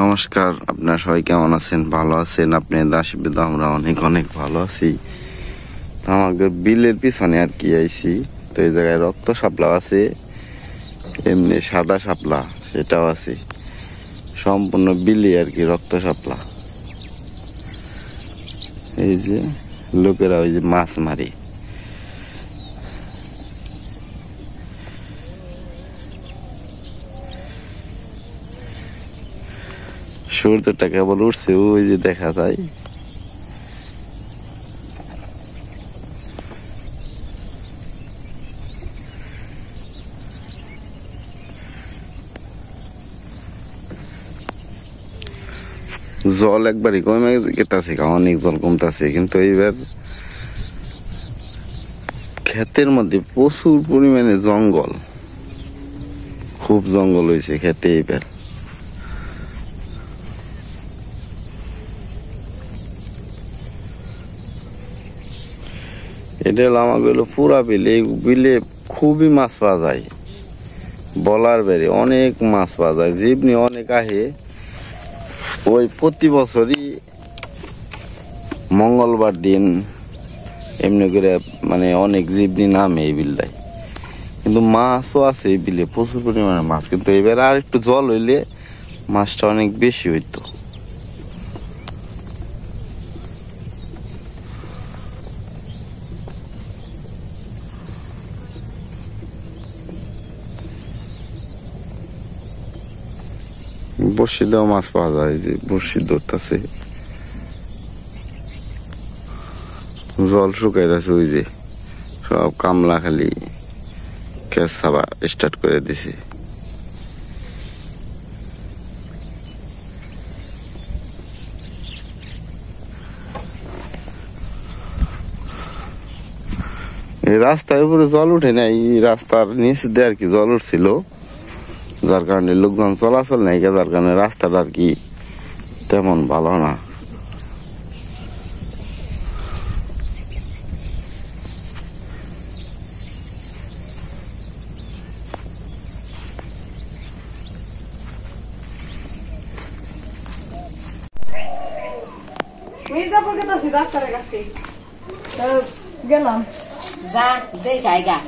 নমস্কার, আপনারা সবাই কেমন আছেন? ভালো আছেন? আপনাদের আশীর্বাদে আমরা অনেক অনেক ভালো আছি। তো আমাদের বিলের পিছনে আর কি আইছি, তো এই জায়গায় রক্ত শাপলা আছে, এমনি সাদা শাপলা সেটাও আছে, সম্পূর্ণ বিলে আর কি রক্ত শাপলা। এই যে লোকেরা ওই যে মাছ মারে, সূর্যটা কেবল উঠছে ওই যে দেখা যায়। জল একবারই কমে গেছে, অনেক জল কমতেছে, কিন্তু এইবার ক্ষেতের মধ্যে প্রচুর পরিমাণে জঙ্গল, খুব জঙ্গল হয়েছে ক্ষেতে এইবার। এটা হলো আমাদের পুরা বিল, এই বিলে খুবই মাছ পাওয়া যায়, বলার বাইরে অনেক মাছ পাওয়া যায়, জীবনি অনেক আহে। ওই প্রতি বছরই মঙ্গলবার দিন এমনি করে মানে অনেক জীবনি নামে এই বিলটায়, কিন্তু মাছও আছে এই বিলে, প্রচুর পরিমাণে মাছ। কিন্তু এবার আর একটু জল হইলে মাছটা অনেক বেশি হইতো। বড়শি দেওয়া মাছ পাওয়া যায়, যে বড়শি ধরতেছে, জল শুকাই যাচ্ছে, ওই যে সব কামলা খালি ক্যাচ সাবা স্টার্ট করে দিছে। এই রাস্তার উপরে জল উঠে না, এই রাস্তার নিচ দিয়ে আর কি জল উঠছিল, যার কারণে লোকজন চলাচল নেই, যার কারণে রাস্তাটা আর কি তেমন ভালো না। গেলাম যা দেখাই গা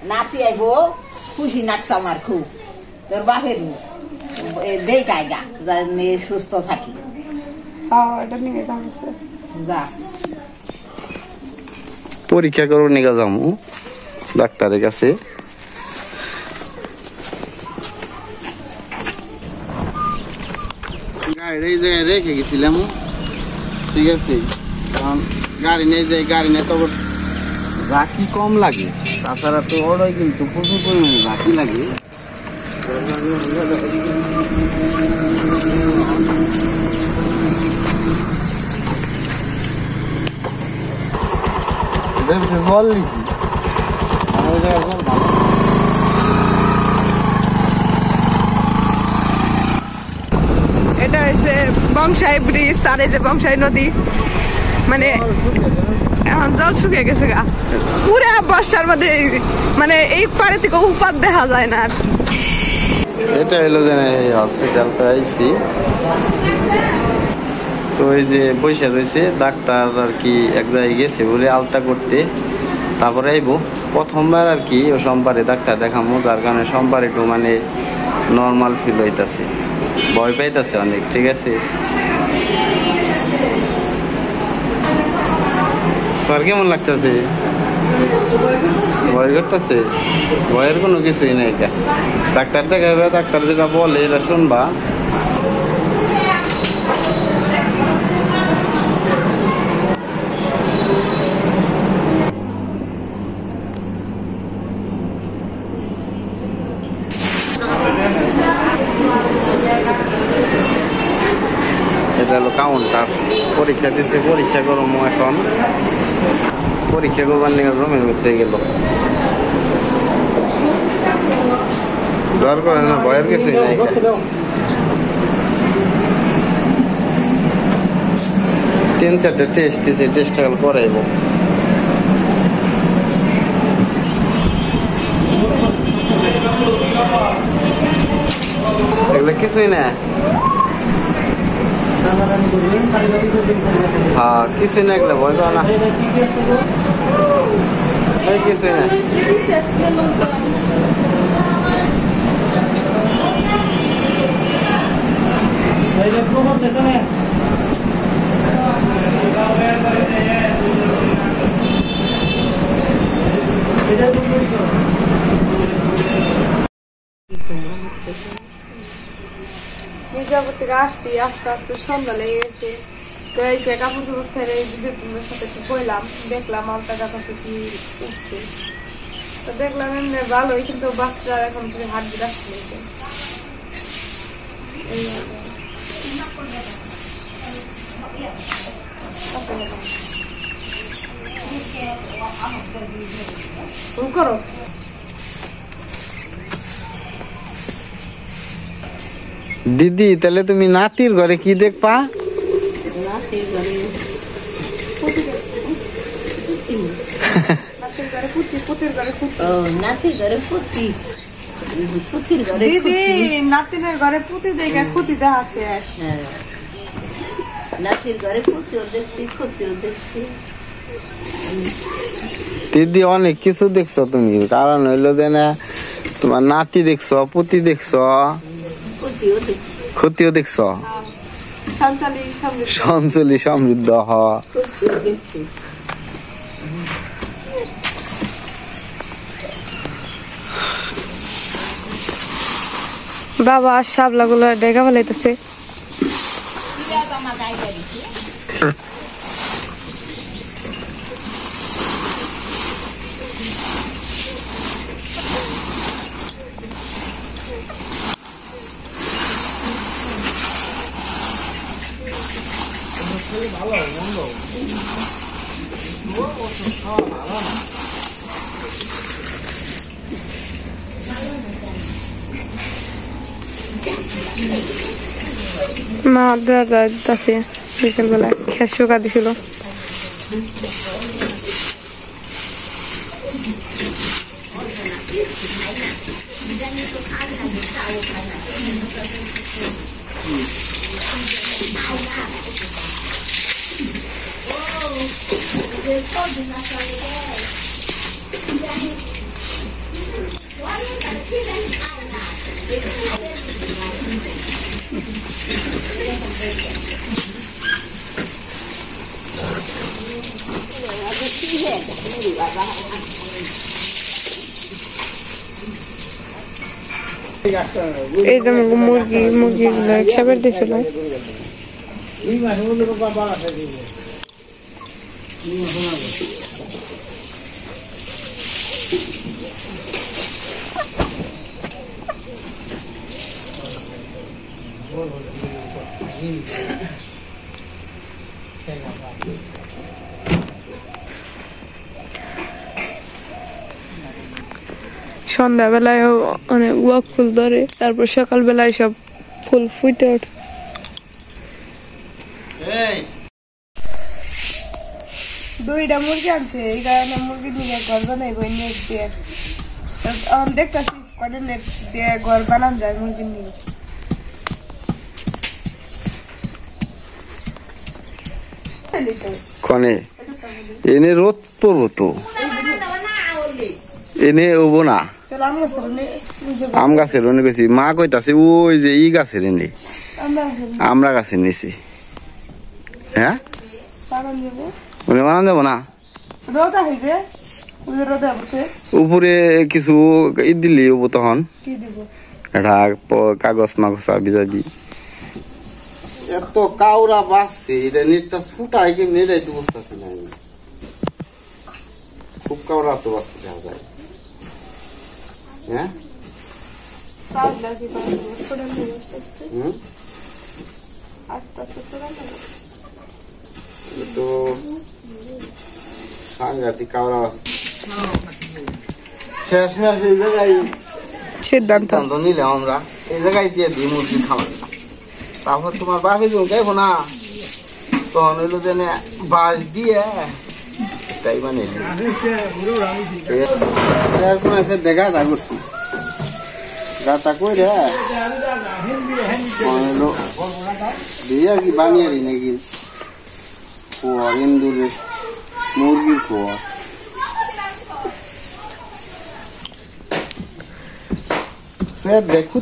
নাতি আইব খুশি নাকছে আমার খুব, তোর বাপের দেখাই গা যা মেয়ে সুস্থ থাকি। যা পরীক্ষা করবো নিগা যাবো ডাক্তারের কাছে। গাড়ি এই জায়গায় রেখে গেছিলাম, ঠিক আছে, কারণ গাড়ি নেই যাই, গাড়ি নেই তখন রাখি কম লাগে, তাছাড়া তো ওরাই কিন্তু প্রচুর পরিমাণে রাখি লাগে। জল নিছি, ওই জায়গায় জল ভালো। এটা হচ্ছে বংশাই ব্রিজ, আর এই যে বংশাই নদী, মানে এখন জল শুকিয়ে গেছে গা পুরা বর্ষার মধ্যে, মানে এই পারে থেকে উপার দেখা যায় না। এটা হলো যে হসপিটালটা আইছি, তো এই যে বসে রয়েছে ডাক্তার আর কি, এক জায়গায় গেছে বলে আলতা করতে, তারপরে আইবো। প্রথমবার আর কি ও সোমবারে ডাক্তার দেখামো, যার কারণে সোমবার একটু মানে নর্মাল ফিল হইতাছে, ভয় পাইতাছে অনেক, ঠিক আছে। তোর কেমন লাগতেছে? ভয় করতেছে? ভয়ের কোনো কিছুই নেই, ডাক্তার দেখাবে, ডাক্তার যেটা বলে এটা শুনবা। এটা হলো কাউন্টার, পরীক্ষা দিছে, পরীক্ষা করবো এখন, পরীক্ষা করবার নিয়ে রুমের ভিতরে গেল। ডর করে না, ভয়ের কিছুই নাই। 3-4টা টেস্ট দিছে, টেস্ট করাইব। এগুলো কিছুই না। হ্যাঁ কিছু না গেলে বলতো না কিছু না মির্জাপুর থেকে আসছি আস্তে আস্তে সন্ধ্যা লেগে গেছে তো এসে কাপড় চোপড় ছেড়ে বিদ্যুতের সাথে একটু বইলাম দেখলাম আলতা কাছে কি উঠছে তো দেখলাম এমনি ভালোই কিন্তু বাচ্চারা এখন থেকে হাত দিয়ে রাখছে করো দিদি তাহলে তুমি নাতির ঘরে কি দেখবা দিদি নাতিনের ঘরে পুঁতি দেখে খুঁতিতে আসে নাতির ঘরে পুঁতিও দেখছি খুঁতিও দেখছি দিদি অনেক কিছু দেখছো তুমি কারণ হইলো যে না তোমার নাতি দেখছো পুতি দেখছো ক্ষতিও দেখছো সঞ্চলি সমৃদ্ধ হওয়া বাবা শাপলা গুলো ডেকা ফেলাইতেছে মা আছে বিকেলবেলা খেয়ে শুকা দিছিল এই যে মুরগি খেবার দিছিল সন্ধ্যাবেলায় অনেক ওয়াক ফুল ধরে তারপর সকালবেলায় সব ফুল ফুটে ওঠে দুইটা মুরগি আনছে এই কারণে মুরগি নিয়ে ঘর বানাইব নেট দিয়ে দেখতেছি কটা নেট দিয়ে ঘর বানান যায় মুরগি নিয়ে কনে এনে রোদ পড়বো তো এনে হবো না আম গাছের অনেক বেশি মা কইতাছে ওই যে ই গাছের এনে আমরা গাছের নিচে হ্যাঁ বানান যাবো না উপরে কিছু ই দিলি হবো তখন এটা কাগজ মাগজ আবি যাবি এত কাউরা বাসছে এটা নেটটা ফুটাই কেমনি এটাই তো বুঝতেছি না খুব কাউরা তো বাসছে দেখা যায় হ্যাঁ তো সাংঘাতিক কাউরা বাসছে শেষ মেশ এই জায়গায় সিদ্ধান্ত নিলাম আমরা এই জায়গায় দিয়ে দিই মুরগি খাওয়া তারপর তোমার বাপে যখন গাইব না তখন হইলো যে বাঁশ দিয়ে তাই মানে দেখা যা করছি গাতা কই রে দিয়া কি বানিয়ারি নাকি খোয়া ইন্দুরে মুরগির খোয়া স্যার দেখো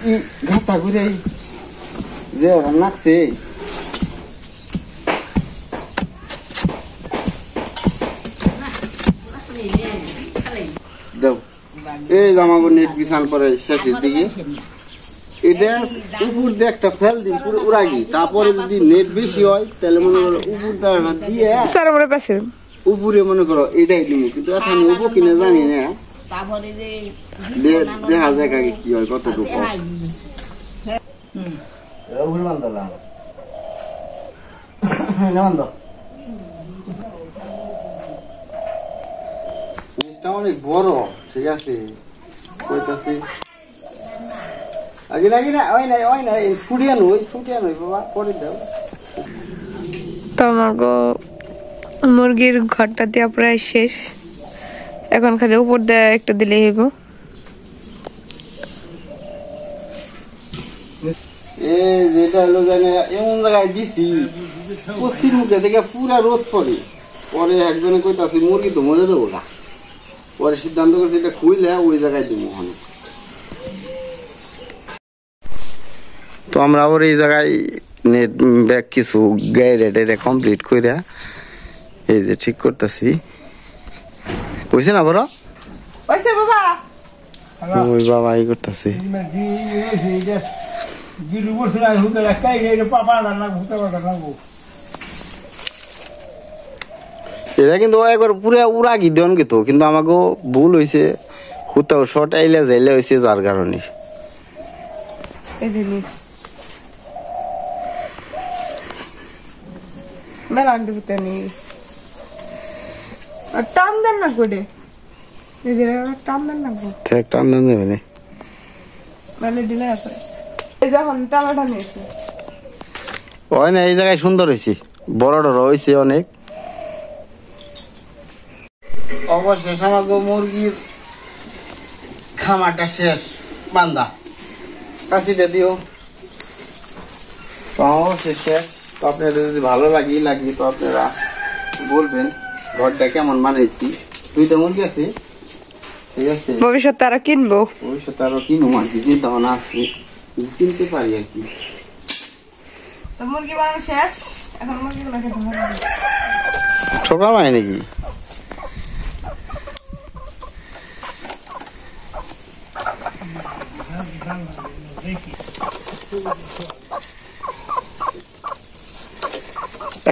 ই গাতা করে যে রান্নাছে দাও এই জামাগো নেট বিছান পরে শেষের দিকে এটা উপর দিয়ে একটা ফেল দিন পুরো উড়াগি তারপরে যদি নেট বেশি হয় তাহলে মনে করো উপর দ্বারা দিয়ে স্যার আমরা পাশে উপরে মনে করো এটাই দিব কিন্তু এখন উপর কিনে জানি না তারপরে যে দেখা যায় আগে কি হয় কতটুকু উপরে বান্ধালাম নেটটা অনেক বড় ঠিক আছে কইতাছি আগে নাকি না ওই না স্কুটিয়ান ওই বাবা করে দাও তো আমাকে মুরগির ঘরটা দেওয়া প্রায় শেষ এখন খালি উপর দেওয়া একটা দিলেই হইব যেটা হলো জানে এমন জায়গায় দিছি পশ্চিম মুখে দেখে পুরা রোদ পরে পরে একজনে কইতাছি মুরগি তো মরে দেবো না পরে সিদ্ধান্ত করছে এটা খুইলে ওই জায়গায় দিব ওখানে তো আমরা আবার এই জায়গায় নেট ব্যাগ কিছু গাইরে এটা কমপ্লিট করে এই যে ঠিক করতেছি কইছে না বড় ওইসে বাবা ওই বাবা এই করতেছে এটা কিন্তু একবার পুরা উড়া গি দেন কিন্তু আমাকে ভুল হয়েছে হুতাও শর্ট আইলে যাইলে হয়েছে যার কারণে এই জিনিস মেলান্টি হতে নেই আর টান দেন না করে এই যে টান দেন না গো ঠিক টান দেন যাবে না মানে দিলে আছে এই যখন টামাটা নিয়েছে ওই না এই জায়গায় সুন্দর হয়েছে বড় বড় হয়েছে অনেক অবশেষ আমাকে মুরগির খামারটা শেষ বান্দা কাশিটা দিও তো অবশেষ শেষ তো আপনাদের যদি ভালো লাগে তো আপনারা বলবেন ঘরটা কেমন বানাইছি 2টা মুরগি আছে ঠিক আছে ভবিষ্যতে আরো কিনবো ভবিষ্যতে আরো কিনবো আর কি চিন্তা ভাবনা আছে কিনতে পারি আর কি তো মুরগি বানানো শেষ এখন মুরগিগুলো খেতে হবে ঠোকা হয় নাকি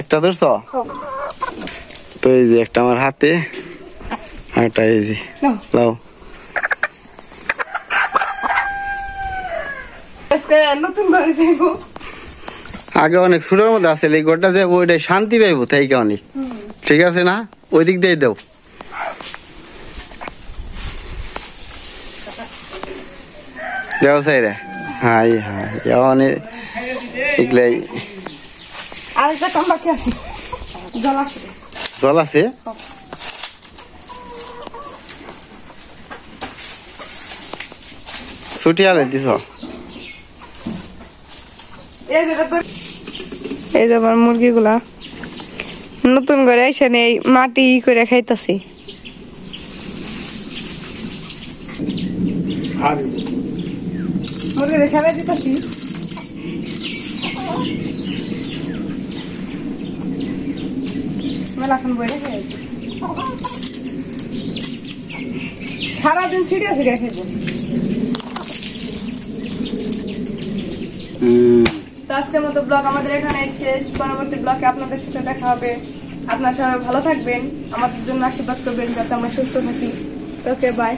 একটা ধরছ তো এই যে একটা আমার হাতে একটা এই যে লাও নতুন ঘরে যাইবো আগে অনেক ছোটোর মধ্যে আছে এই ঘরটা যে ওইটাই শান্তি পাইবো তাই কে অনেক ঠিক আছে না ওই দিক দিয়ে দাও দেও সাইরে হাই অনেক এগুলাই আরেকটা কাম বাকি আছে জল আছে ছুটি আলে দিছ এই যে আমার মুরগিগুলা নতুন করে এসে নেই মাটি করে খাইতাছি মুরগি খেলা দিতাছি সারাদিন ছিড়িয়া ছিড়িয়া খেব তো আজকের মতো ব্লগ আমাদের এখানে শেষ পরবর্তী ব্লগে আপনাদের সাথে দেখা হবে আপনারা সবাই ভালো থাকবেন আমাদের জন্য আশীর্বাদ করবেন যাতে আমরা সুস্থ থাকি ওকে বাই